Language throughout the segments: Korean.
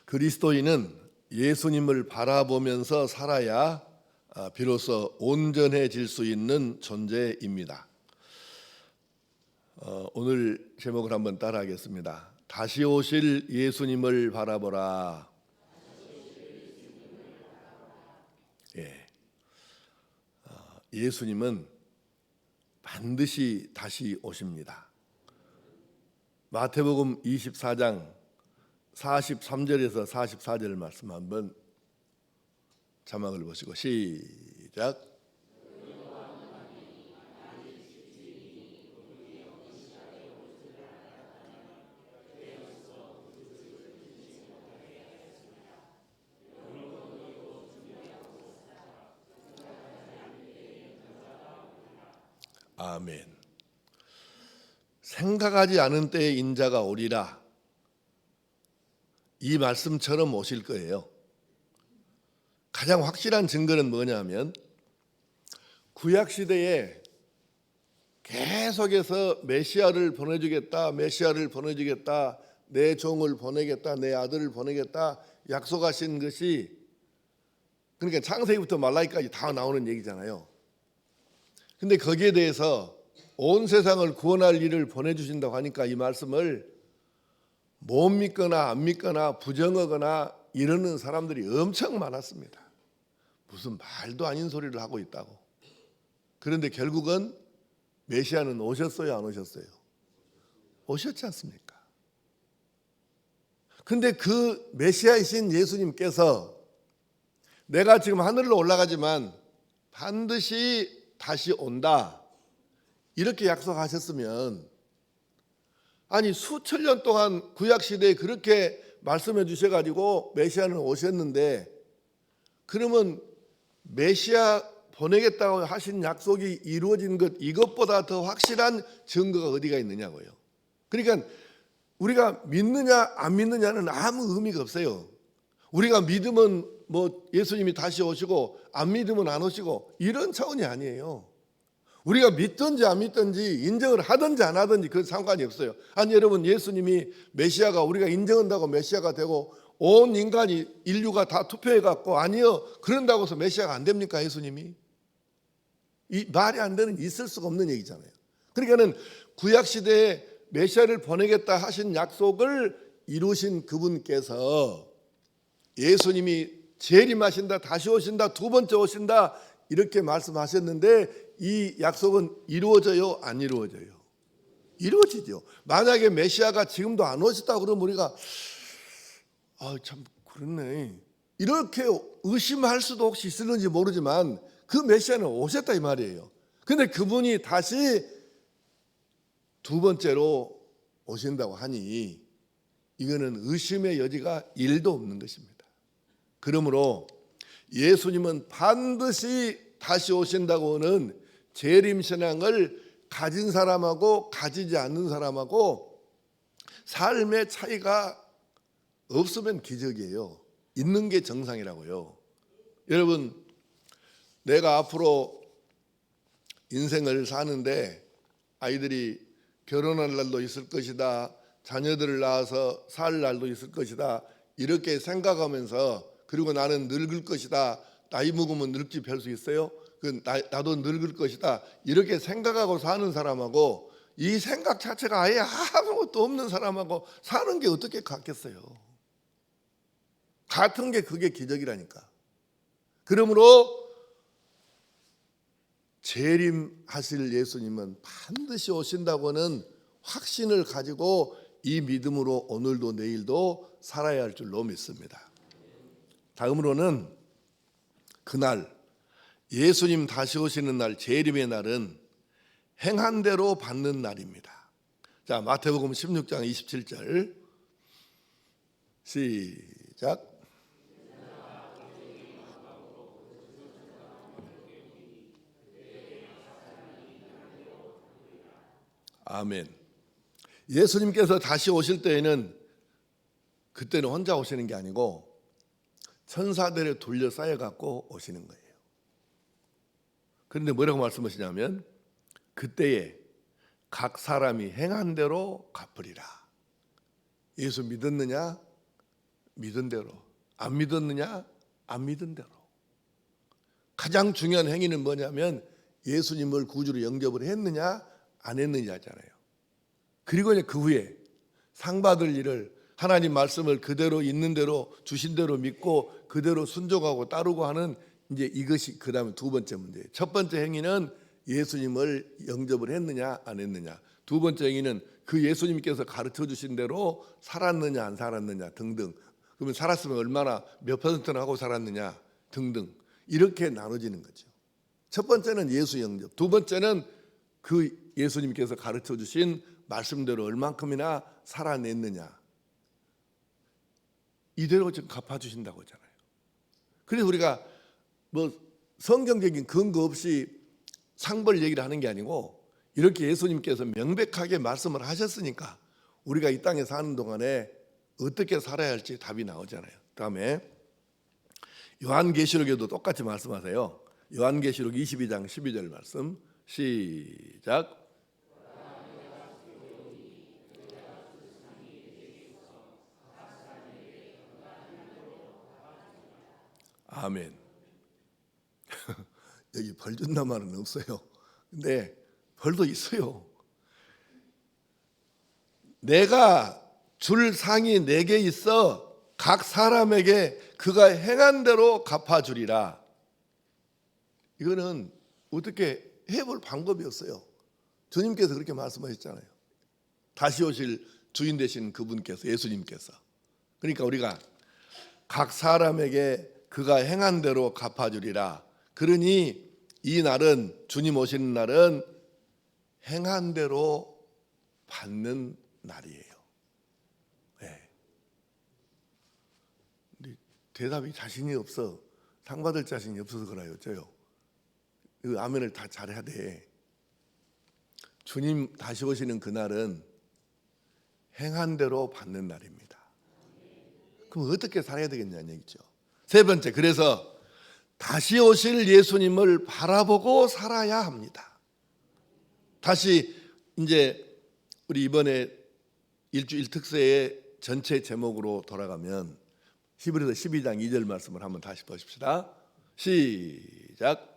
그리스도인은 예수님을 바라보면서 살아야 비로소 온전해질 수 있는 존재입니다. 오늘 제목을 한번 따라하겠습니다. 다시 오실 예수님을 바라보라. 예수님은 반드시 다시 오십니다. 마태복음 24장 43절에서 44절 말씀 한번 자막을 보시고 시작. 아멘. 생각하지 않은 때에 인자가 오리라. 이 말씀처럼 오실 거예요. 가장 확실한 증거는 뭐냐면 구약시대에 계속해서 메시아를 보내주겠다, 메시아를 보내주겠다, 내 종을 보내겠다, 내 아들을 보내겠다 약속하신 것이, 그러니까 창세기부터 말라기까지 다 나오는 얘기잖아요. 근데 거기에 대해서 온 세상을 구원할 일을 보내주신다고 하니까 이 말씀을 못 믿거나 안 믿거나 부정하거나 이러는 사람들이 엄청 많았습니다. 무슨 말도 아닌 소리를 하고 있다고. 그런데 결국은 메시아는 오셨어요, 안 오셨어요? 오셨지 않습니까? 근데 그 메시아이신 예수님께서 내가 지금 하늘로 올라가지만 반드시 다시 온다, 이렇게 약속하셨으면, 아니 수천 년 동안 구약시대에 그렇게 말씀해 주셔가지고 메시아는 오셨는데, 그러면 메시아 보내겠다고 하신 약속이 이루어진 것, 이것보다 더 확실한 증거가 어디가 있느냐고요. 그러니까 우리가 믿느냐 안 믿느냐는 아무 의미가 없어요. 우리가 믿으면 뭐 예수님이 다시 오시고 안 믿으면 안 오시고 이런 차원이 아니에요. 우리가 믿든지 안 믿든지 인정을 하든지 안 하든지 그 상관이 없어요. 아니 여러분, 예수님이 메시아가, 우리가 인정한다고 메시아가 되고 온 인간이, 인류가 다 투표해 갖고 아니요 그런다고 해서 메시아가 안 됩니까? 예수님이 이 말이 안 되는, 있을 수가 없는 얘기잖아요. 그러니까는 구약 시대에 메시아를 보내겠다 하신 약속을 이루신 그분께서 예수님이 재림하신다, 다시 오신다, 두 번째 오신다 이렇게 말씀하셨는데, 이 약속은 이루어져요, 안 이루어져요? 이루어지죠. 만약에 메시아가 지금도 안 오셨다 그러면 우리가 참 그렇네 이렇게 의심할 수도 혹시 있을는지 모르지만 그 메시아는 오셨다 이 말이에요. 근데 그분이 다시 두 번째로 오신다고 하니 이거는 의심의 여지가 1도 없는 것입니다. 그러므로 예수님은 반드시 다시 오신다고는 재림신앙을 가진 사람하고 가지지 않는 사람하고 삶의 차이가 없으면 기적이에요. 있는 게 정상이라고요. 여러분, 내가 앞으로 인생을 사는데 아이들이 결혼할 날도 있을 것이다, 자녀들을 낳아서 살 날도 있을 것이다, 이렇게 생각하면서, 그리고 나는 늙을 것이다, 나이 먹으면 늙지 별 수 있어요? 나도 늙을 것이다, 이렇게 생각하고 사는 사람하고 이 생각 자체가 아예 아무것도 없는 사람하고 사는 게 어떻게 같겠어요? 같은 게 그게 기적이라니까. 그러므로 재림하실 예수님은 반드시 오신다고는 확신을 가지고 이 믿음으로 오늘도 내일도 살아야 할 줄로 믿습니다. 다음으로는 그날 예수님 다시 오시는 날, 재림의 날은 행한 대로 받는 날입니다. 자, 마태복음 16장 27절 시작. 아멘. 예수님께서 다시 오실 때에는, 그때는 혼자 오시는 게 아니고 천사들에 둘러싸여 갖고 오시는 거예요. 그런데 뭐라고 말씀하시냐면 그때에 각 사람이 행한 대로 갚으리라. 예수 믿었느냐? 믿은 대로. 안 믿었느냐? 안 믿은 대로. 가장 중요한 행위는 뭐냐면 예수님을 구주로 영접을 했느냐 안 했느냐잖아요. 그리고 이제 그 후에 상 받을 일을 하나님 말씀을 그대로 있는 대로 주신 대로 믿고 그대로 순종하고 따르고 하는 이제 이것이 그다음에 두 번째 문제예요. 첫 번째 행위는 예수님을 영접을 했느냐 안 했느냐. 두 번째 행위는 그 예수님께서 가르쳐 주신 대로 살았느냐 안 살았느냐 등등. 그러면 살았으면 얼마나 몇 퍼센트나 하고 살았느냐 등등. 이렇게 나눠지는 거죠. 첫 번째는 예수 영접, 두 번째는 그 예수님께서 가르쳐 주신 말씀대로 얼만큼이나 살아냈느냐. 이대로 지금 갚아주신다고 하잖아요. 그래서 우리가 뭐 성경적인 근거 없이 상벌 얘기를 하는 게 아니고 이렇게 예수님께서 명백하게 말씀을 하셨으니까 우리가 이 땅에 사는 동안에 어떻게 살아야 할지 답이 나오잖아요. 다음에 요한계시록에도 똑같이 말씀하세요. 요한계시록 22장 12절 말씀 시작. 아멘. 여기 벌 준다 말은 없어요. 근데 벌도 있어요. 내가 줄 상이 내게 있어 각 사람에게 그가 행한 대로 갚아주리라. 이거는 어떻게 해볼 방법이 없어요. 주님께서 그렇게 말씀하셨잖아요. 다시 오실 주인 되신 그분께서, 예수님께서. 그러니까 우리가 각 사람에게 그가 행한 대로 갚아주리라. 그러니 이 날은, 주님 오시는 날은 행한 대로 받는 날이에요. 네. 대답이 자신이 없어. 상 받을 자신이 없어서 그래요. 어째요? 그 아멘을 다 잘해야 돼. 주님 다시 오시는 그날은 행한 대로 받는 날입니다. 그럼 어떻게 살아야 되겠냐는 얘기죠. 세 번째, 그래서 다시 오실 예수님을 바라보고 살아야 합니다. 다시 이제 우리 이번에 일주일 특세의 전체 제목으로 돌아가면 히브리서 12장 2절 말씀을 한번 다시 보십시다. 시작.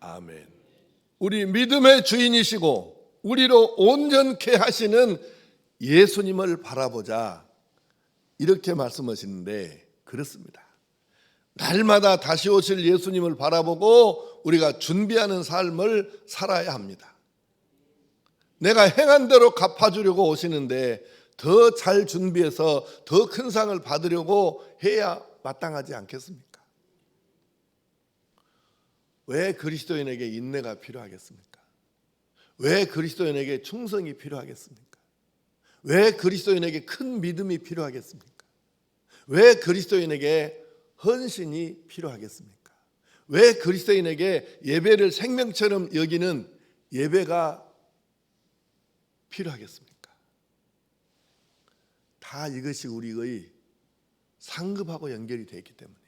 아멘. 우리 믿음의 주인이시고 우리로 온전케 하시는 예수님을 바라보자. 이렇게 말씀하시는데 그렇습니다. 날마다 다시 오실 예수님을 바라보고 우리가 준비하는 삶을 살아야 합니다. 내가 행한 대로 갚아주려고 오시는데 더 잘 준비해서 더 큰 상을 받으려고 해야 마땅하지 않겠습니까? 왜 그리스도인에게 인내가 필요하겠습니까? 왜 그리스도인에게 충성이 필요하겠습니까? 왜 그리스도인에게 큰 믿음이 필요하겠습니까? 왜 그리스도인에게 헌신이 필요하겠습니까? 왜 그리스도인에게 예배를 생명처럼 여기는 예배가 필요하겠습니까? 다 이것이 우리의 상급하고 연결이 되어 있기 때문이에요.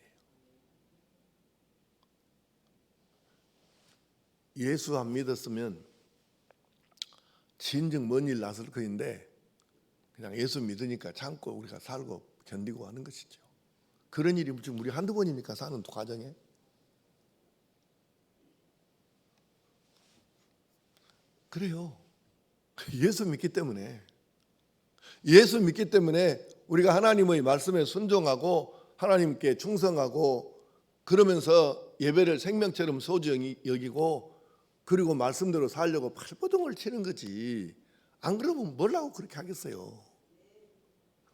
예수 안 믿었으면 진즉 먼 일 났을 거인데 그냥 예수 믿으니까 참고 우리가 살고 견디고 하는 것이죠. 그런 일이 지금 우리 한두 번입니까? 사는 과정에. 그래요. 예수 믿기 때문에 우리가 하나님의 말씀에 순종하고 하나님께 충성하고 그러면서 예배를 생명처럼 소중히 여기고 그리고 말씀대로 살려고 발버둥을 치는 거지. 안 그러면 뭘 하고 그렇게 하겠어요.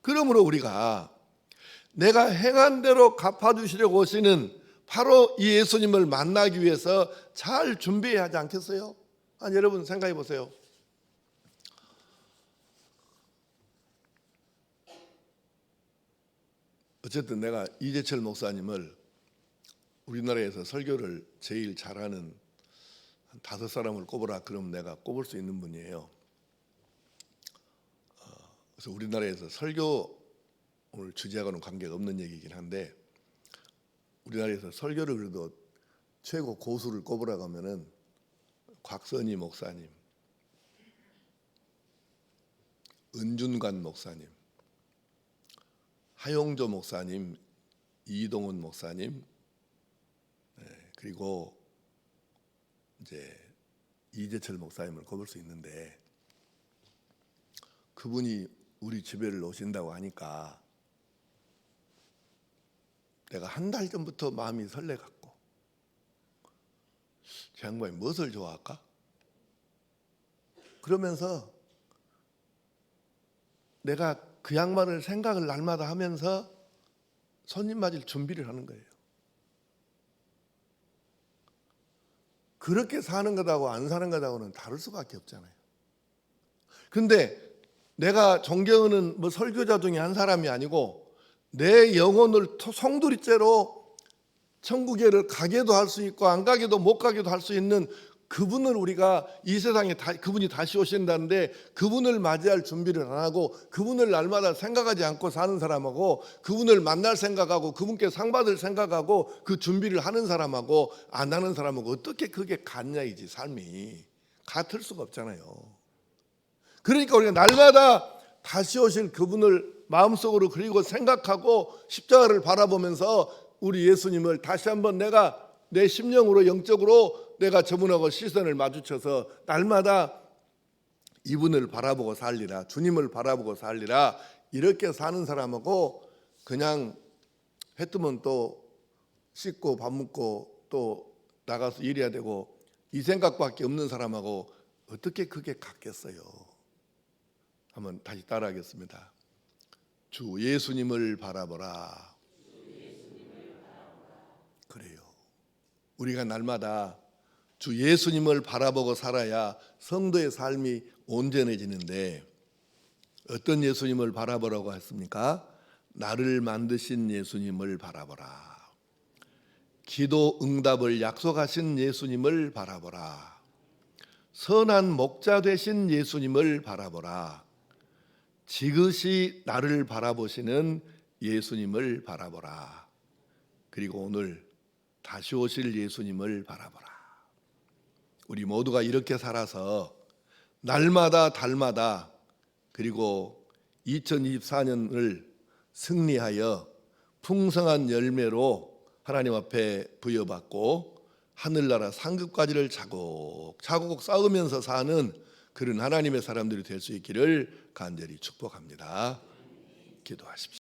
그러므로 우리가 내가 행한 대로 갚아주시려고 오시는 바로 이 예수님을 만나기 위해서 잘 준비해야 하지 않겠어요? 아니, 여러분 생각해 보세요. 어쨌든 내가 이재철 목사님을 우리나라에서 설교를 제일 잘하는 한 5사람을 꼽으라 그러면 내가 꼽을 수 있는 분이에요. 그래서 우리나라에서 설교 오늘 주제하고는 관계가 없는 얘기이긴 한데, 우리나라에서 설교를 그래도 최고 고수를 꼽으라고 하면은 곽선희 목사님, 은준관 목사님, 하용조 목사님, 이동훈 목사님, 그리고 이제 이재철 목사님을 꼽을 수 있는데, 그분이 우리 집에를 오신다고 하니까 내가 한 달 전부터 마음이 설레갖고, 저 양반이 무엇을 좋아할까? 그러면서 내가 그 양반을 생각을 날마다 하면서 손님 맞을 준비를 하는 거예요. 그렇게 사는 것하고 안 사는 것하고는 다를 수밖에 없잖아요. 근데 내가 존경하는 뭐 설교자 중에 한 사람이 아니고 내 영혼을 송두리째로 천국에를 가게도 할 수 있고 안 가게도 못 가게도 할 수 있는 그분을 우리가 이 세상에 그분이 다시 오신다는데 그분을 맞이할 준비를 안 하고 그분을 날마다 생각하지 않고 사는 사람하고 그분을 만날 생각하고 그분께 상 받을 생각하고 그 준비를 하는 사람하고 안 하는 사람하고 어떻게 그게 같냐이지. 삶이 같을 수가 없잖아요. 그러니까 우리가 날마다 다시 오실 그분을 마음속으로 그리고 생각하고 십자가를 바라보면서 우리 예수님을 다시 한번 내가 내 심령으로 영적으로 내가 저분하고 시선을 마주쳐서 날마다 이분을 바라보고 살리라, 주님을 바라보고 살리라, 이렇게 사는 사람하고 그냥 해 뜨면 또 씻고 밥 먹고 또 나가서 일해야 되고 이 생각밖에 없는 사람하고 어떻게 그게 같겠어요? 한번 다시 따라하겠습니다. 주 예수님을 바라보라. 그래요. 우리가 날마다 주 예수님을 바라보고 살아야 성도의 삶이 온전해지는데, 어떤 예수님을 바라보라고 했습니까? 나를 만드신 예수님을 바라보라. 기도 응답을 약속하신 예수님을 바라보라. 선한 목자 되신 예수님을 바라보라. 지그시 나를 바라보시는 예수님을 바라보라. 그리고 오늘 다시 오실 예수님을 바라보라. 우리 모두가 이렇게 살아서 날마다 달마다 그리고 2024년을 승리하여 풍성한 열매로 하나님 앞에 부여받고 하늘나라 상급까지를 차곡차곡 쌓으면서 사는 그런 하나님의 사람들이 될 수 있기를 간절히 축복합니다. 기도하십시오.